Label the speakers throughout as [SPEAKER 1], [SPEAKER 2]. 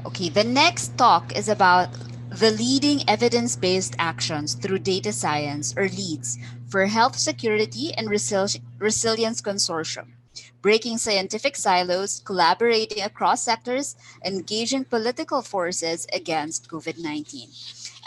[SPEAKER 1] Okay, the next talk is about the leading evidence-based actions through data science or leads for health security and resilience consortium, breaking scientific silos, collaborating across sectors, engaging political forces against COVID-19.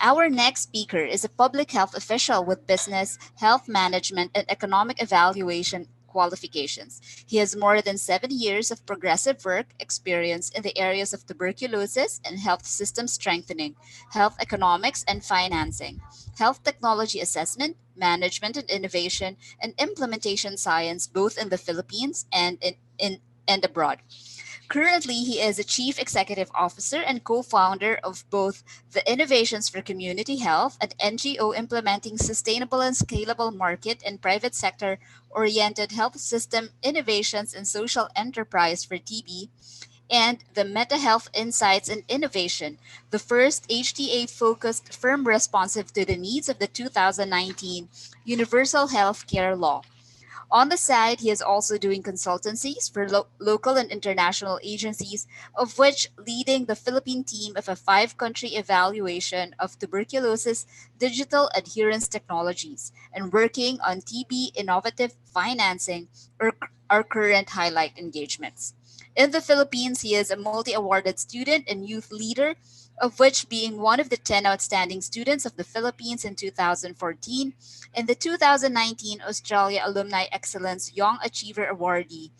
[SPEAKER 1] Our next speaker is a public health official with business, health management, and economic evaluation qualifications. He has more than 7 years of progressive work experience in the areas of tuberculosis and health system strengthening, health economics and financing, health technology assessment, management and innovation, and implementation science, both in the Philippines and and abroad. Currently, he is a chief executive officer and co-founder of both the Innovations for Community Health, an NGO implementing sustainable and scalable market and private sector oriented health system innovations and social enterprise for TB, and the Meta Health Insights and Innovation, the first HTA focused firm responsive to the needs of the 2019 Universal Health Care Law. On the side, he is also doing consultancies for local and international agencies, of which leading the Philippine team of a 5 country evaluation of tuberculosis digital adherence technologies and working on TB innovative financing are current highlight engagements. In the Philippines, he is a multi awarded student and youth leader, of which being one of the 10 outstanding students of the Philippines in 2014 and the 2019 Australia Alumni Excellence Young Achiever Awardee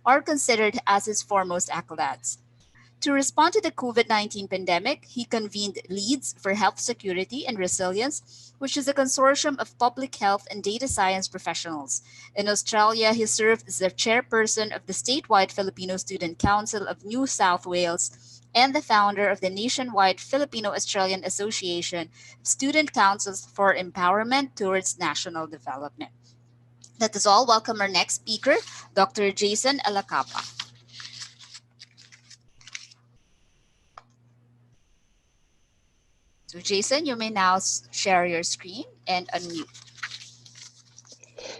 [SPEAKER 1] are considered as his foremost accolades. To respond to the COVID-19 pandemic, he convened Leads for Health Security and Resilience, which is a consortium of public health and data science professionals. In Australia, he served as the chairperson of the statewide Filipino Student Council of New South Wales and the founder of the nationwide Filipino-Australian Association of Student Councils for Empowerment Towards National Development. That is all. Welcome our next speaker, Dr. Jason Alacapa. So Jason, you may now share your screen and unmute.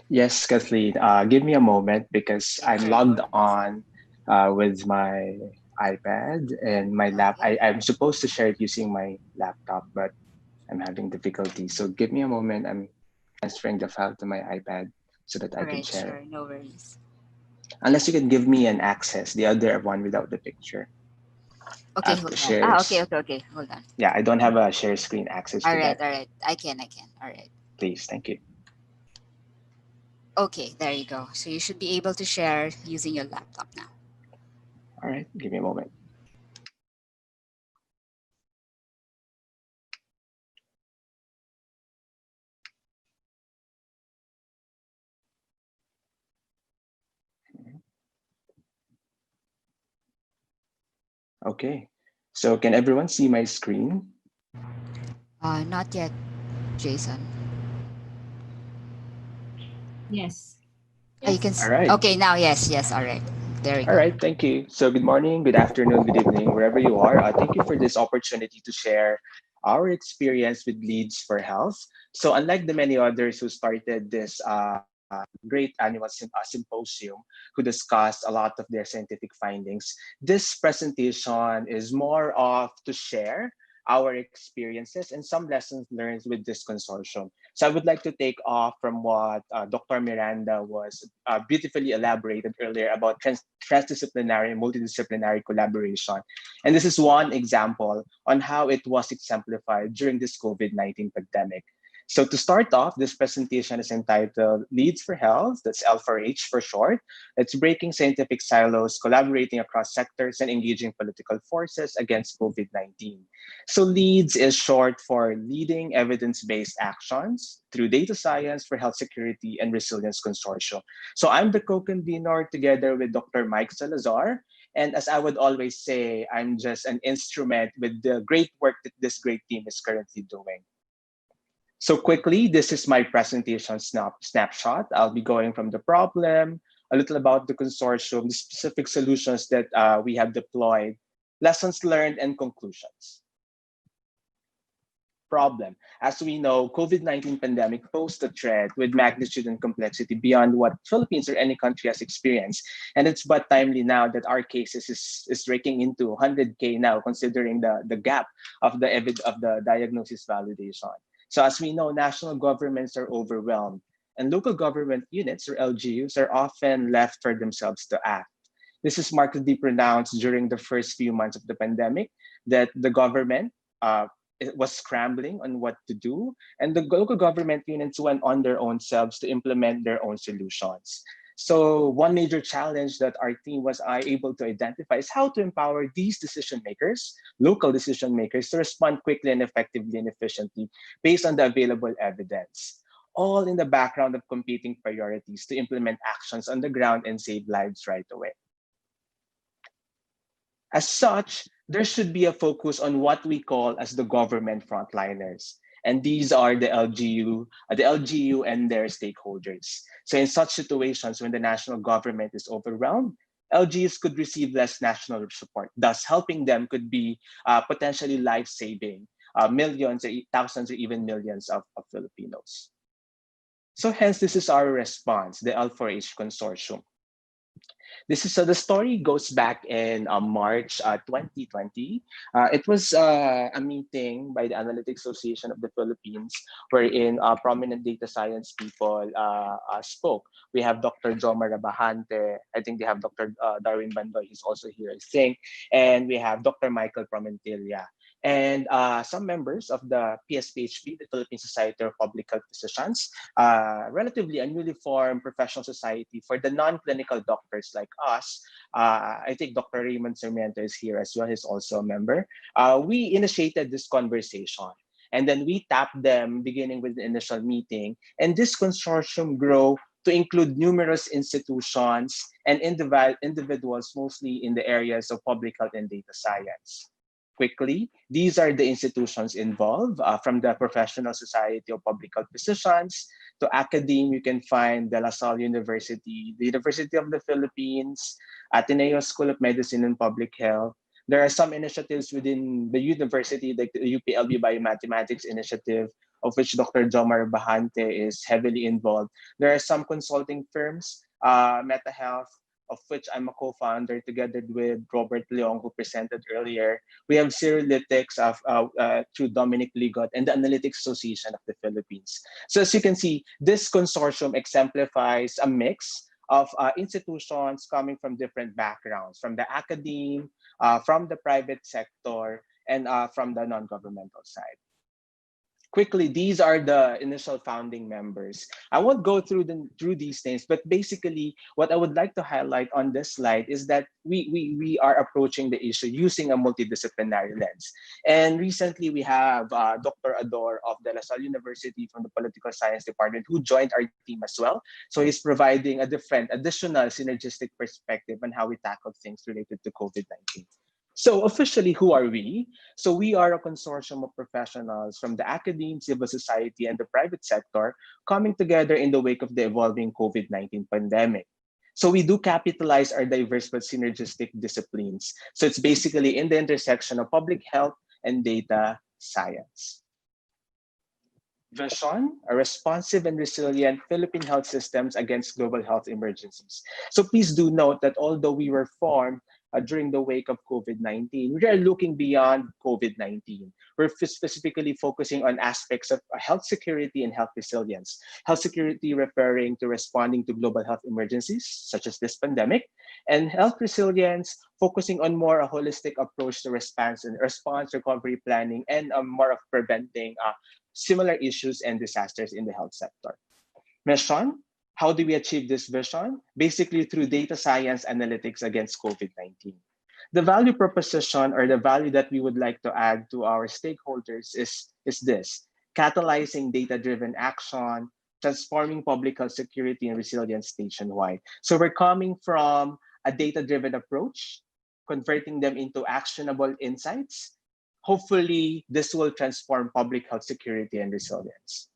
[SPEAKER 2] Yes, Kathleen, give me a moment because I'm
[SPEAKER 1] Sure, no
[SPEAKER 2] logged
[SPEAKER 1] worries.
[SPEAKER 2] on with my iPad and my lap.
[SPEAKER 1] Okay.
[SPEAKER 2] I'm supposed to share it using my laptop, but I'm having difficulty. So give me a moment. I'm transferring the file to my iPad so that
[SPEAKER 1] All
[SPEAKER 2] I can
[SPEAKER 1] right,
[SPEAKER 2] share it.
[SPEAKER 1] sure, no worries.
[SPEAKER 2] Unless you can give me an access, the other one without the picture.
[SPEAKER 1] Okay,
[SPEAKER 2] To
[SPEAKER 1] hold on. Okay,
[SPEAKER 2] shares.
[SPEAKER 1] okay, okay. Hold on.
[SPEAKER 2] Yeah, I don't have a share screen access
[SPEAKER 1] All
[SPEAKER 2] to
[SPEAKER 1] right,
[SPEAKER 2] that.
[SPEAKER 1] all right. I can. All right.
[SPEAKER 2] Please, thank you.
[SPEAKER 1] Okay, there you go. So you should be able to share using your laptop now.
[SPEAKER 2] All right, give me a moment. Okay, so can everyone see my screen?
[SPEAKER 1] Not yet, Jason.
[SPEAKER 3] Yes.
[SPEAKER 1] You can.
[SPEAKER 2] All
[SPEAKER 3] Yes.
[SPEAKER 2] right.
[SPEAKER 1] Okay, now yes, yes. All right. There we
[SPEAKER 2] All
[SPEAKER 1] go.
[SPEAKER 2] right, thank you. So, good morning, good afternoon, good evening, wherever you are. Thank you for this opportunity to share our experience with Leads for Health. So, unlike the many others who started this great annual symposium, who discussed a lot of their scientific findings, this presentation is more of to share our experiences and some lessons learned with this consortium. So I would like to take off from what Dr. Miranda was beautifully elaborated earlier about transdisciplinary and multidisciplinary collaboration. And this is one example on how it was exemplified during this COVID-19 pandemic. So to start off, this presentation is entitled Leads for Health, that's L for H for short. It's breaking scientific silos, collaborating across sectors, and engaging political forces against COVID-19. So LEADS is short for Leading Evidence-Based Actions through Data Science for Health Security and Resilience Consortium. So I'm the co-convener together with Dr. Mike Salazar. And as I would always say, I'm just an instrument with the great work that this great team is currently doing. So quickly, this is my presentation snapshot. I'll be going from the problem, a little about the consortium, the specific solutions that we have deployed, lessons learned, and conclusions. problem. As we know, COVID-19 pandemic posed a threat with magnitude and complexity beyond what Philippines or any country has experienced. And it's but timely now that our cases is breaking into 100K now, considering the gap of of the diagnosis validation. So as we know, national governments are overwhelmed, and local government units or LGUs are often left for themselves to act. This is markedly pronounced during the first few months of the pandemic, that the government it was scrambling on what to do, and the local government units went on their own selves to implement their own solutions. So one major challenge that our team was able to identify is how to empower these decision makers, local decision makers, to respond quickly and effectively and efficiently based on the available evidence, all in the background of competing priorities to implement actions on the ground and save lives right away. As such, there should be a focus on what we call as the government frontliners. And these are the LGU and their stakeholders. So in such situations, when the national government is overwhelmed, LGUs could receive less national support. Thus, helping them could be potentially life-saving millions, or thousands, or even millions of Filipinos. So hence, this is our response, the L4H Consortium. This is so the story goes back in March 2020. It was a meeting by the Analytics Association of the Philippines, wherein prominent data science people spoke. We have Dr. Jomar Rabahante. I think they have Dr. Darwin Bandoy, who's also here, I think. And we have Dr. Michael Promentilla. And some members of the PSPHP, the Philippine Society of Public Health Physicians, relatively a newly formed professional society for the non-clinical doctors like us. I think Dr. Raymond Sarmiento is here as well. He's also a member. We initiated this conversation. And then we tapped them beginning with the initial meeting. And this consortium grew to include numerous institutions and individuals, mostly in the areas of public health and data science. Quickly, these are the institutions involved, from the Professional Society of Public Health Physicians to academe. You can find De La Salle University, the University of the Philippines, Ateneo School of Medicine and Public Health. There are some initiatives within the university, like the UPLB Biomathematics Initiative, of which Dr. Jomar Bahante is heavily involved. There are some consulting firms, Meta Health, of which I'm a co-founder together with Robert Leong, who presented earlier. We have Cyrillytics through Dominic Ligot and the Analytics Association of the Philippines. So as you can see, this consortium exemplifies a mix of institutions coming from different backgrounds, from the academe, from the private sector, and from the non-governmental side. Quickly, these are the initial founding members. I won't go through these names, but basically what I would like to highlight on this slide is that we are approaching the issue using a multidisciplinary lens. And recently we have Dr. Ador of De La Salle University from the Political Science Department, who joined our team as well. So he's providing a different, additional synergistic perspective on how we tackle things related to COVID-19. So officially, who are we? So we are a consortium of professionals from the academe, civil society, and the private sector coming together in the wake of the evolving COVID-19 pandemic. So we do capitalize our diverse but synergistic disciplines. So it's basically in the intersection of public health and data science. Vision, a responsive and resilient Philippine health systems against global health emergencies. So please do note that although we were formed during the wake of COVID-19, we are looking beyond COVID-19. We're specifically focusing on aspects of health security and health resilience. Health security referring to responding to global health emergencies, such as this pandemic, and health resilience focusing on more a holistic approach to response, recovery planning, and more of preventing similar issues and disasters in the health sector. Mission, how do we achieve this vision? Basically through data science analytics against COVID-19. The value proposition, or the value that we would like to add to our stakeholders, is this: catalyzing data-driven action, transforming public health security and resilience nationwide. So we're coming from a data-driven approach, converting them into actionable insights. Hopefully, this will transform public health security and resilience.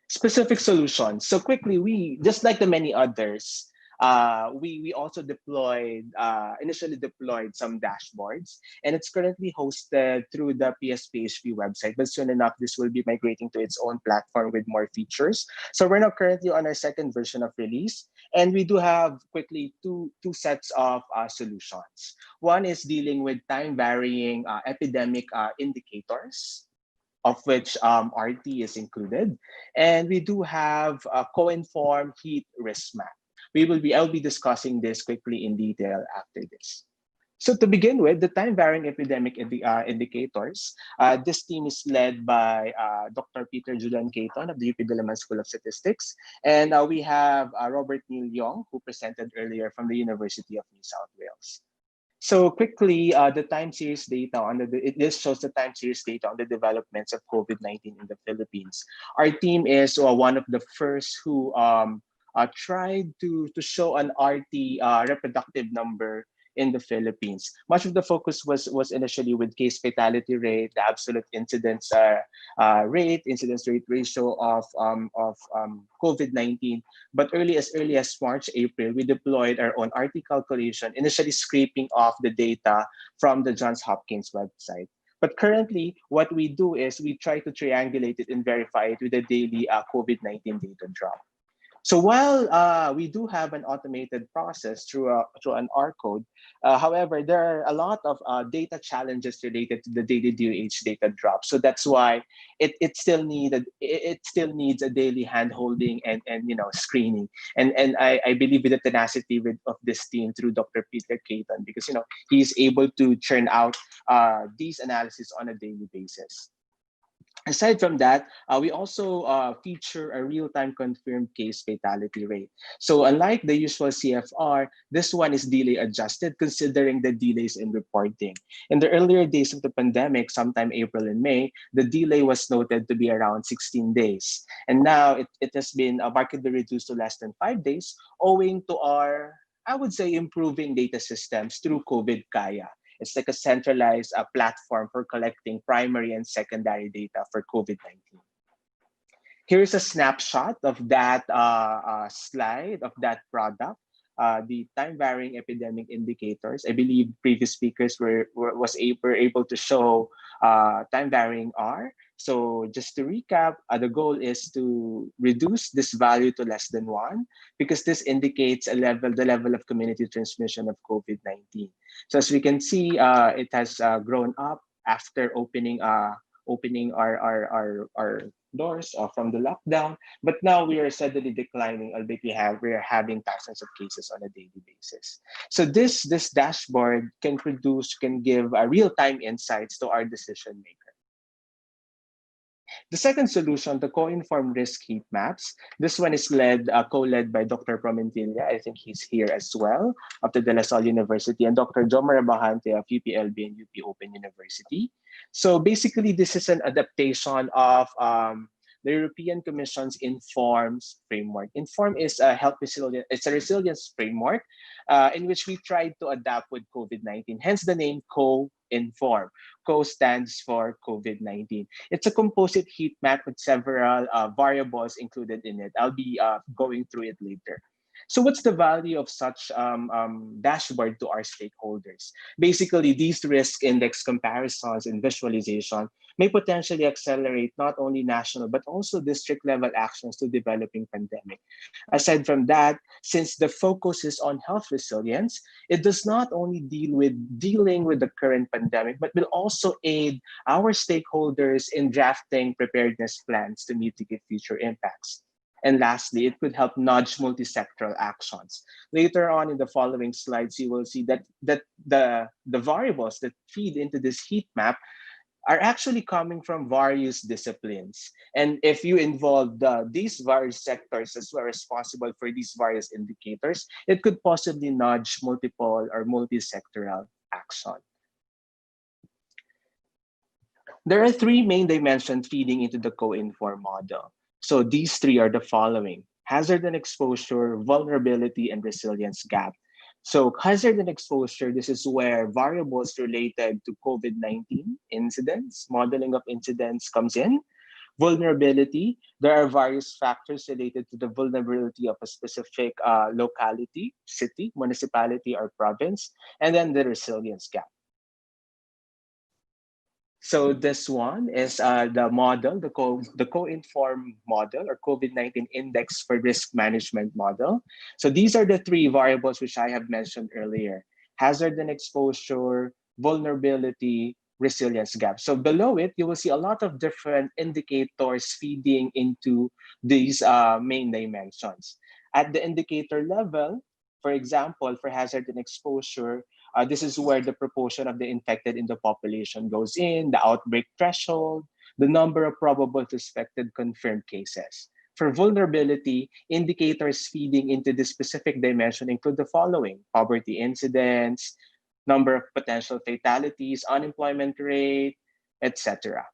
[SPEAKER 2] Specific solutions. So quickly, we, just like the many others, we also initially deployed some dashboards, and it's currently hosted through the PSPHP website. But soon enough, this will be migrating to its own platform with more features. So we're now currently on our second version of release, and we do have quickly two sets of solutions. One is dealing with time varying epidemic indicators, of which RT is included. And we do have a co-informed heat risk map. I'll be discussing this quickly in detail after this. So to begin with, the time varying epidemic indicators, this team is led by Dr. Peter Julian Caton of the UP Diliman School of Statistics. And we have Robert Neil Young, who presented earlier from the University of New South Wales. So quickly, the time series data this shows the time series data on the developments of COVID-19 in the Philippines. Our team is one of the first who tried to show an RT reproductive number in the Philippines. Much of the focus was initially with case fatality rate, the absolute incidence rate ratio of COVID-19. But early as March, April, we deployed our own RT calculation, initially scraping off the data from the Johns Hopkins website. But currently, what we do is we try to triangulate it and verify it with the daily COVID-19 data drop. So while we do have an automated process through an R code, however, there are a lot of data challenges related to the daily DOH data drop. So that's why it still needs a daily handholding and screening. And I believe with the tenacity of this team through Dr. Peter Caton, because he's able to churn out these analysis on a daily basis. Aside from that, we also feature a real-time confirmed case fatality rate. So unlike the usual CFR, this one is delay adjusted considering the delays in reporting. In the earlier days of the pandemic, sometime April and May, the delay was noted to be around 16 days. And now it has been markedly reduced to less than 5 days, owing to our, I would say, improving data systems through COVID Kaya. It's like a centralized platform for collecting primary and secondary data for COVID-19. Here's a snapshot of that slide of that product, the time varying epidemic indicators. I believe previous speakers were able to show time varying R. So just to recap, the goal is to reduce this value to less than 1 because this indicates the level of community transmission of COVID-19. So as we can see, it has grown up after opening our doors from the lockdown, but now we are steadily declining, albeit we are having thousands of cases on a daily basis. So this dashboard can give real-time insights to our decision maker. The second solution, the co-informed risk heat maps. This one is co-led by Dr. Promentilla. I think he's here as well, of the De La Salle University, and Dr. Jomar Bahante of UPLB and UP Open University. So basically, this is an adaptation of the European Commission's Informs framework. Inform is it's a resilience framework in which we tried to adapt with COVID-19, hence the name Co-Inform. Co stands for COVID-19. It's a composite heat map with several variables included in it. I'll be going through it later. So what's the value of such dashboard to our stakeholders? Basically, these risk index comparisons and visualization may potentially accelerate not only national but also district level actions to developing pandemic. Aside from that, since the focus is on health resilience, it does not only dealing with the current pandemic, but will also aid our stakeholders in drafting preparedness plans to mitigate future impacts. And lastly, it could help nudge multi-sectoral actions. Later on in the following slides, you will see that the variables that feed into this heat map are actually coming from various disciplines. And if you involve these various sectors as well responsible for these various indicators, it could possibly nudge multiple or multi-sectoral action. There are three main dimensions feeding into the co-inform model. So these three are the following: hazard and exposure, vulnerability, and resilience gap. So hazard and exposure, this is where variables related to COVID-19 incidents, modeling of incidents comes in. Vulnerability, there are various factors related to the vulnerability of a specific locality, city, municipality, or province, and then the resilience gap. So this one is the model, the co-inform model or COVID-19 index for risk management model. So these are the three variables which I have mentioned earlier: hazard and exposure, vulnerability, resilience gap. So below it, you will see a lot of different indicators feeding into these main dimensions. At the indicator level, for example, for hazard and exposure, this is where the proportion of the infected in the population goes in, the outbreak threshold, the number of probable suspected confirmed cases. For vulnerability, indicators feeding into this specific dimension include the following: poverty incidence, number of potential fatalities, unemployment rate, etc.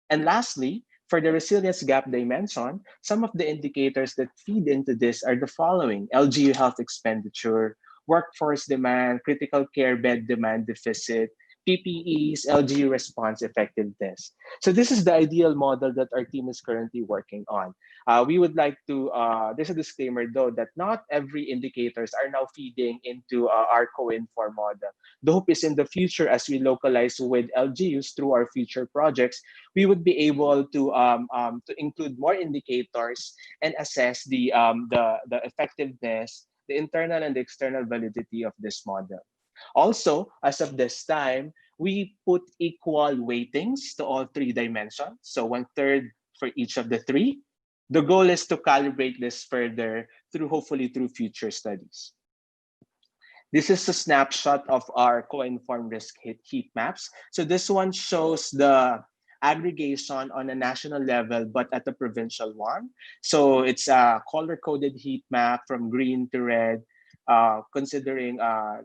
[SPEAKER 2] And lastly, for the resilience gap dimension, some of the indicators that feed into this are the following: LGU health expenditure, workforce demand, critical care bed demand deficit, PPEs, LGU response effectiveness. So this is the ideal model that our team is currently working on. We would like to, there's a disclaimer though, that not every indicators are now feeding into our co-inform model. The hope is in the future, as we localize with LGUs through our future projects, we would be able to include more indicators and assess the effectiveness, the internal and the external validity of this model. Also, as of this time, we put equal weightings to all three dimensions. So 1/3 for each of the three. The goal is to calibrate this further through hopefully through future studies. This is a snapshot of our co-informed risk heat maps. So this one shows the aggregation on a national level, but at the provincial one. So it's a color-coded heat map from green to red, considering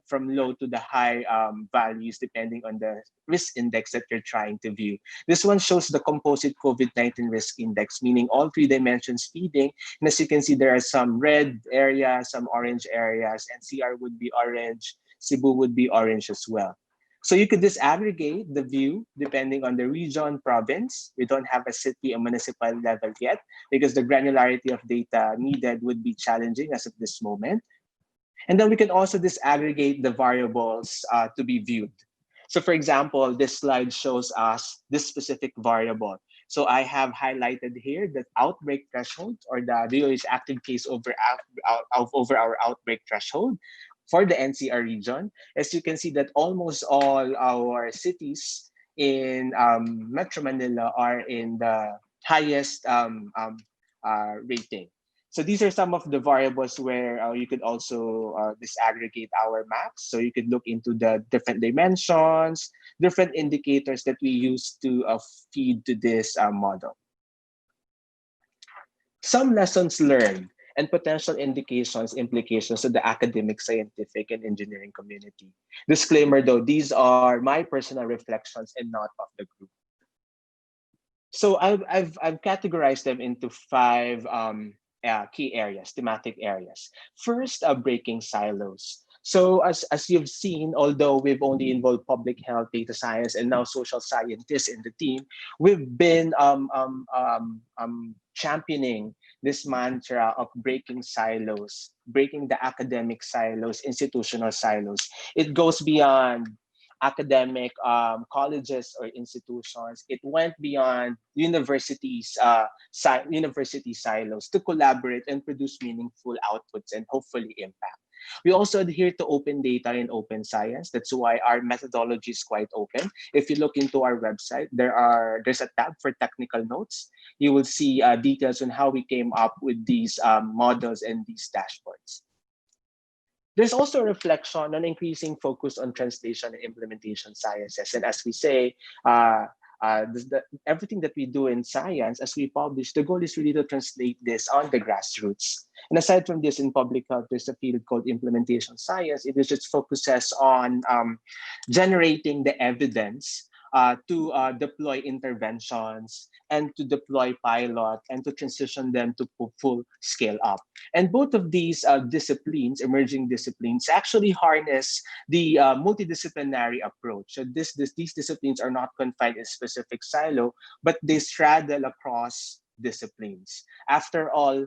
[SPEAKER 2] from low to the high values depending on the risk index that you're trying to view. This one shows the composite COVID-19 risk index, meaning all three dimensions feeding. And as you can see, there are some red areas, some orange areas, and CR would be orange, Cebu would be orange as well. So you could disaggregate the view depending on the region, province. We don't have a city or municipal level yet because the granularity of data needed would be challenging as of this moment. And then we can also disaggregate the variables to be viewed. So for example, this slide shows us this specific variable. So I have highlighted here the outbreak threshold, or the DOH active case over our outbreak threshold for the NCR region. As you can see that almost all our cities in Metro Manila are in the highest rating. So these are some of the variables where you could also disaggregate our maps. So you could look into the different dimensions, different indicators that we use to feed to this model. Some lessons learned and potential indications, implications to the academic, scientific, and engineering community. Disclaimer though, these are my personal reflections and not of the group. So I've categorized them into five key areas, thematic areas. First, breaking silos. So as you've seen, although we've only involved public health, data science, and now social scientists in the team, we've been championing this mantra of breaking silos, breaking the academic silos, institutional silos. It goes beyond academic colleges or institutions. It went beyond universities, university silos to collaborate and produce meaningful outputs and hopefully impact. We also adhere to open data and open science. That's why our methodology is quite open. If you look into our website, there's a tab for technical notes. You will see details on how we came up with these models and these dashboards. There's also a reflection on increasing focus on translation and implementation sciences. And as we say, everything that we do in science, as we publish, the goal is really to translate this on the grassroots. And aside from this, in public health, there's a field called implementation science. It just focuses on generating the evidence to deploy interventions and to deploy pilot and to transition them to full scale up. And both of these disciplines, emerging disciplines, actually harness the multidisciplinary approach. So these disciplines are not confined in a specific silo, but they straddle across disciplines. After all,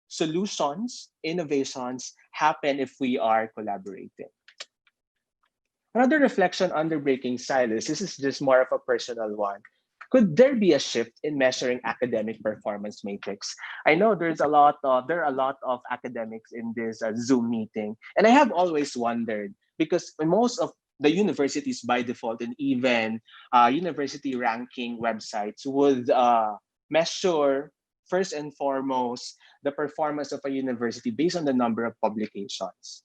[SPEAKER 2] solutions, innovations happen if we are collaborating. Another reflection under breaking silos, this is just more of a personal one. Could there be a shift in measuring academic performance matrix? I know there are a lot of academics in this Zoom meeting, and I have always wondered because most of the universities by default and even university ranking websites would measure first and foremost the performance of a university based on the number of publications.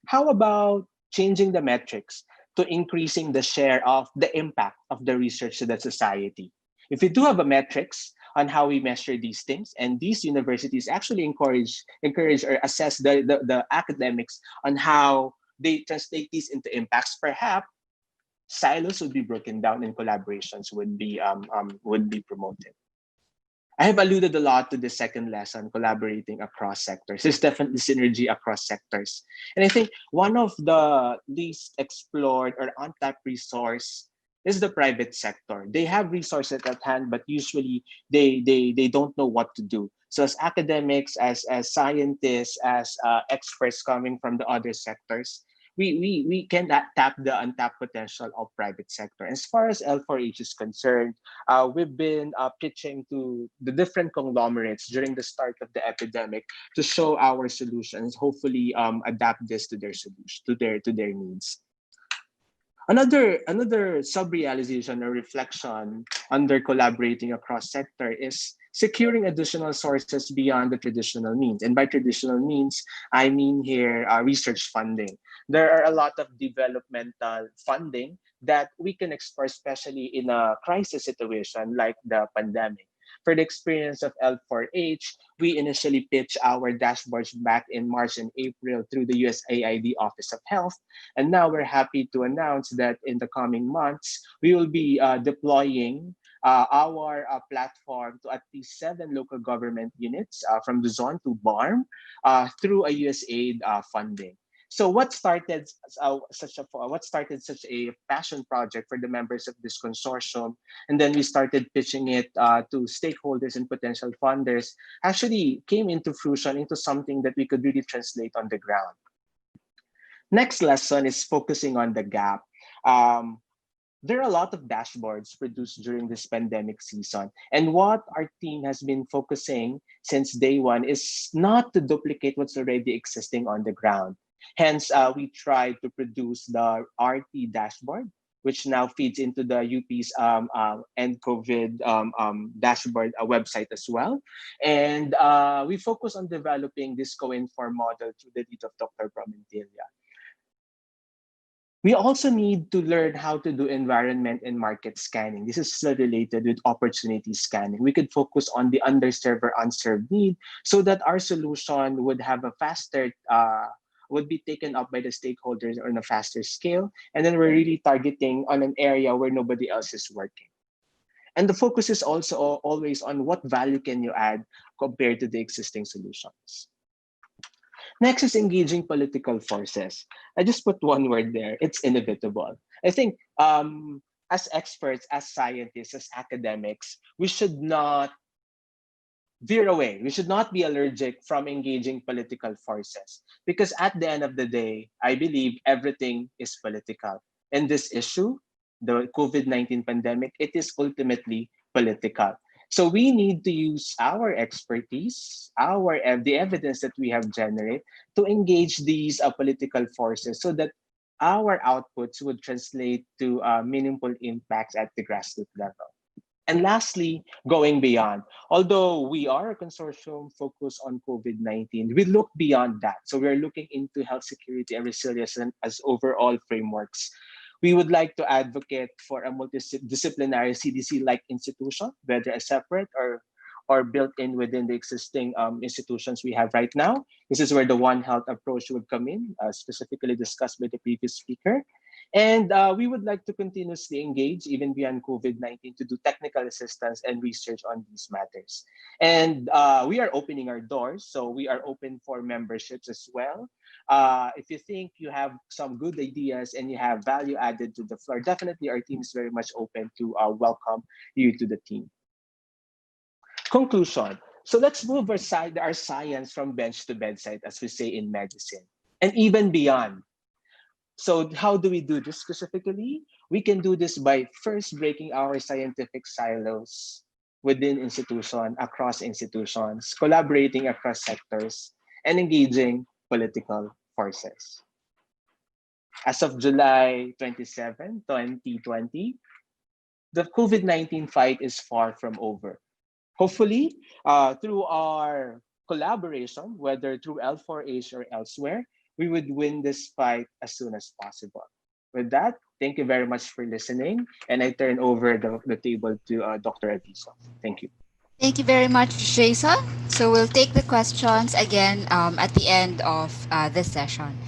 [SPEAKER 2] How about changing the metrics to increasing the share of the impact of the research to the society? If we do have a metrics on how we measure these things, and these universities actually encourage or assess the academics on how they translate these into impacts, perhaps silos would be broken down and collaborations would be promoted. I have alluded a lot to the second lesson, collaborating across sectors. There's definitely synergy across sectors. And I think one of the least explored or untapped resource is the private sector. They have resources at hand, but usually they don't know what to do. So as academics, as scientists, as experts coming from the other sectors, we can tap the untapped potential of private sector. As far as L4H is concerned, we've been pitching to the different conglomerates during the start of the epidemic to show our solutions. Hopefully, adapt this to their solution, to their needs. Another sub-realization or reflection under collaborating across sector is securing additional sources beyond the traditional means. And by traditional means, I mean here research funding. There are a lot of developmental funding that we can explore, especially in a crisis situation like the pandemic. For the experience of L4H, we initially pitched our dashboards back in March and April through the USAID Office of Health. And now we're happy to announce that in the coming months, we will be deploying our platform to at least 7 local government units from Luzon to BARM through a USAID funding. So what started such a passion project for the members of this consortium, and then we started pitching it to stakeholders and potential funders, actually came into fruition into something that we could really translate on the ground. Next lesson is focusing on the gap. There are a lot of dashboards produced during this pandemic season. And what our team has been focusing since day one is not to duplicate what's already existing on the ground. Hence, we tried to produce the RT dashboard, which now feeds into the UP's end COVID dashboard website as well. And we focus on developing this co-inform model through the lead of Dr. Promentelia. We also need to learn how to do environment and market scanning. This is still related with opportunity scanning. We could focus on the underserved or unserved need so that our solution would have a faster, would be taken up by the stakeholders on a faster scale. And then we're really targeting on an area where nobody else is working. And the focus is also always on what value can you add compared to the existing solutions. Next is engaging political forces. I just put one word there. It's inevitable. I think as experts, as scientists, as academics, we should not veer away. We should not be allergic from engaging political forces because at the end of the day, I believe everything is political. And this issue, the COVID-19 pandemic, it is ultimately political. So we need to use our expertise, the evidence that we have generated to engage these political forces so that our outputs would translate to meaningful impacts at the grassroots level. And lastly, going beyond. Although we are a consortium focused on COVID-19, we look beyond that. So we're looking into health security and resilience as overall frameworks. We would like to advocate for a multidisciplinary CDC-like institution, whether a separate or built in within the existing institutions we have right now. This is where the One Health approach would come in, specifically discussed by the previous speaker. And we would like to continuously engage, even beyond COVID-19, to do technical assistance and research on these matters. And we are opening our doors, so we are open for memberships as well. If you think you have some good ideas and you have value added to the floor, definitely our team is very much open to welcome you to the team. Conclusion. So let's move our science from bench to bedside, as we say in medicine, and even beyond. So how do we do this specifically? We can do this by first breaking our scientific silos within across institutions, collaborating across sectors, and engaging political forces. As of July 27, 2020, the COVID-19 fight is far from over. Hopefully, through our collaboration, whether through L4H or elsewhere, we would win this fight as soon as possible. With that, thank you very much for listening, and I turn over the table to Dr. Aviso. Thank you.
[SPEAKER 1] Thank you very much, Jason. So we'll take the questions again at the end of this session.